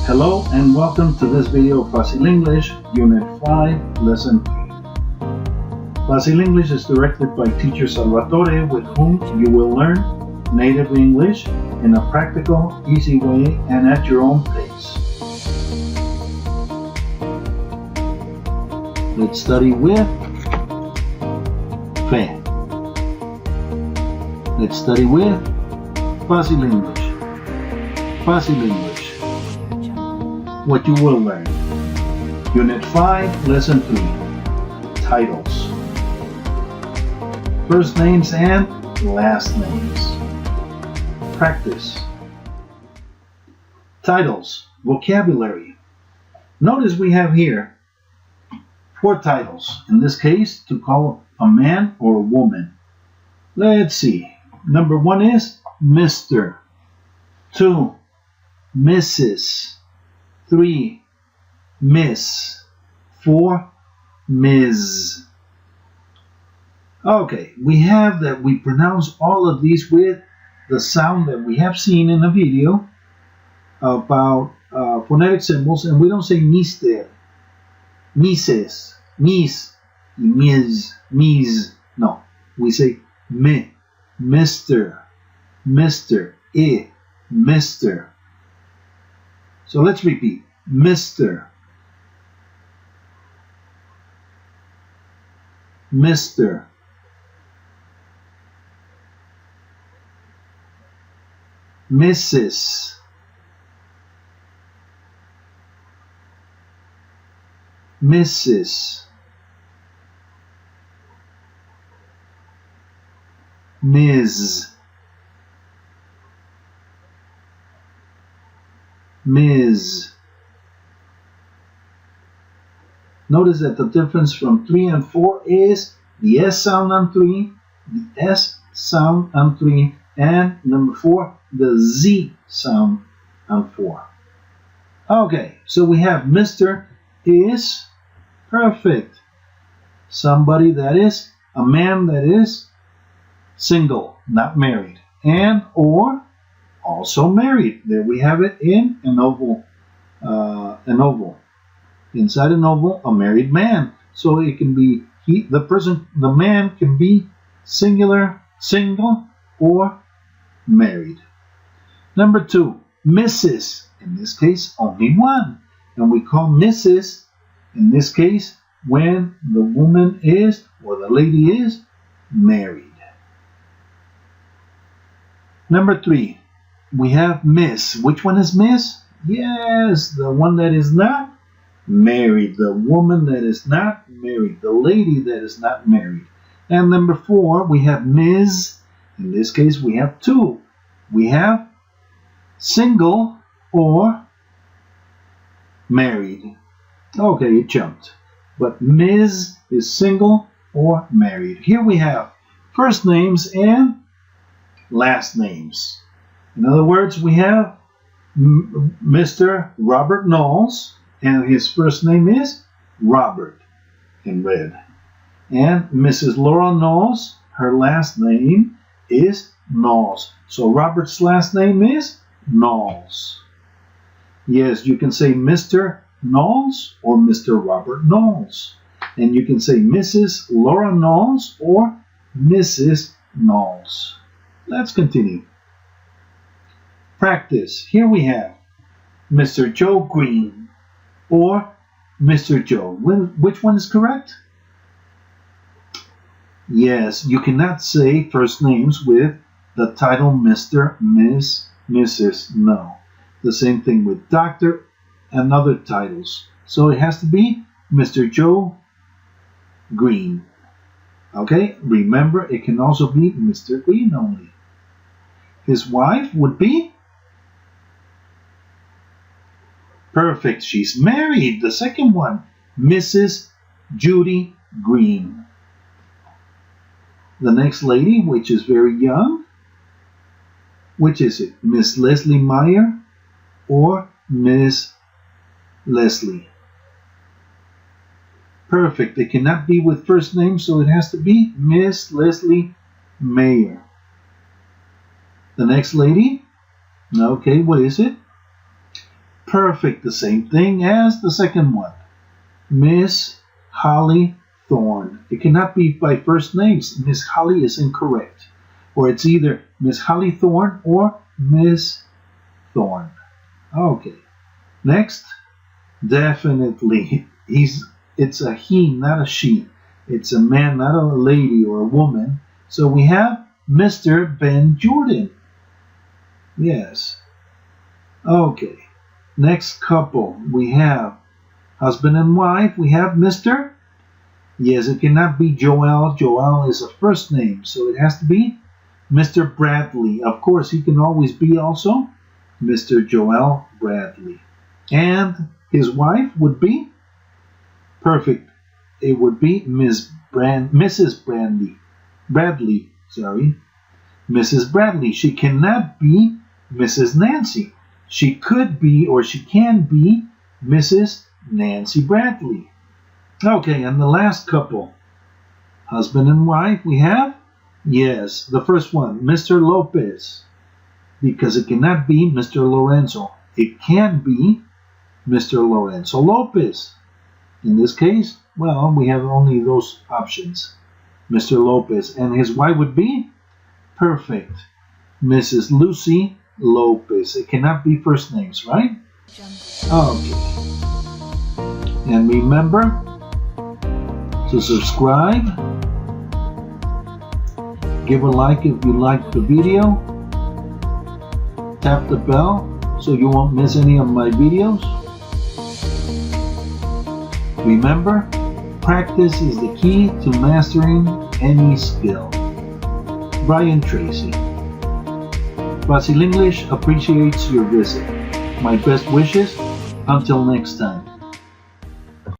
Hello and welcome to this video of Facil English, Unit 5, Lesson 3. Facil English is directed by teacher Salvatore, with whom you will learn native English in a practical, easy way and at your own pace. Let's study with Fe. Let's study with Facil English. Facil English. What you will learn. Unit 5, Lesson 3. Titles. First names and last names. Practice. Titles. Vocabulary. Notice we have here 4 titles. In this case, to call a man or a woman. Let's see. Number 1 is Mr. 2, Mrs. 3, Miss. 4, Ms. Okay, we have that we pronounce all of these with the sound that we have seen in the video about phonetic symbols, and we don't say mister, mises, mis, ms, mis. No, we say me, Mr, Mr, Mr. So let's repeat. Mr. Mr. Mrs. Mrs. Ms. Ms. Notice that the difference from 3 and 4 is the S sound on 3, the S sound on 3, and number 4, the Z sound on 4. Okay, so we have Mr. is perfect. Somebody that is, a man that is single, not married, and or also married. There we have it in an oval. Inside an oval, a married man. So it can be the man can be singular, single, or married. Number 2, Mrs. In this case, only one, and we call Mrs. in this case when the woman is or the lady is married. Number 3. We have Miss. Which one is Miss? Yes, the one that is not married. The woman that is not married. The lady that is not married. And number 4, we have Ms. In this case, we have 2. We have single or married. Okay, it jumped. But Ms. is single or married. Here we have first names and last names. In other words, we have Mr. Robert Knowles, and his first name is Robert in red. And Mrs. Laura Knowles, her last name is Knowles. So Robert's last name is Knowles. Yes, you can say Mr. Knowles or Mr. Robert Knowles. And you can say Mrs. Laura Knowles or Mrs. Knowles. Let's continue. Practice. Here we have Mr. Joe Green or Mr. Joe. Which one is correct? Yes, you cannot say first names with the title Mr., Miss, Mrs. No. The same thing with Doctor and other titles. So it has to be Mr. Joe Green. Okay, remember it can also be Mr. Green only. His wife would be perfect. She's married. The second one, Mrs. Judy Green. The next lady, which is very young, which is it? Miss Leslie Meyer or Miss Leslie? Perfect. It cannot be with first name, so it has to be Miss Leslie Mayer. The next lady, okay, what is it? Perfect, the same thing as the second one. Miss Holly Thorne. It cannot be by first names. Miss Holly is incorrect. Or it's either Miss Holly Thorne or Miss Thorne. Okay. Next, definitely. It's a he, not a she. It's a man, not a lady or a woman. So we have Mr. Ben Jordan. Yes. Okay. Next couple, we have husband and wife. We have Mr. Yes, it cannot be Joel. Joel is a first name, so it has to be Mr. Bradley. Of course, he can always be also Mr. Joel Bradley. And his wife would be perfect. It would be Mrs. Bradley. Sorry, Mrs. Bradley. She cannot be Mrs. Nancy. She could be, or she can be, Mrs. Nancy Bradley. Okay, and the last couple, husband and wife, we have, yes, the first one, Mr. Lopez, because it cannot be Mr. Lorenzo. It can be Mr. Lorenzo Lopez. In this case, well, we have only those options, Mr. Lopez, and his wife would be, perfect, Mrs. Lucy Lopez. It cannot be first names, right? Okay. And remember to subscribe, give a like if you liked the video, tap the bell so you won't miss any of my videos. Remember, practice is the key to mastering any skill. Brian Tracy. Facil English appreciates your visit. My best wishes. Until next time.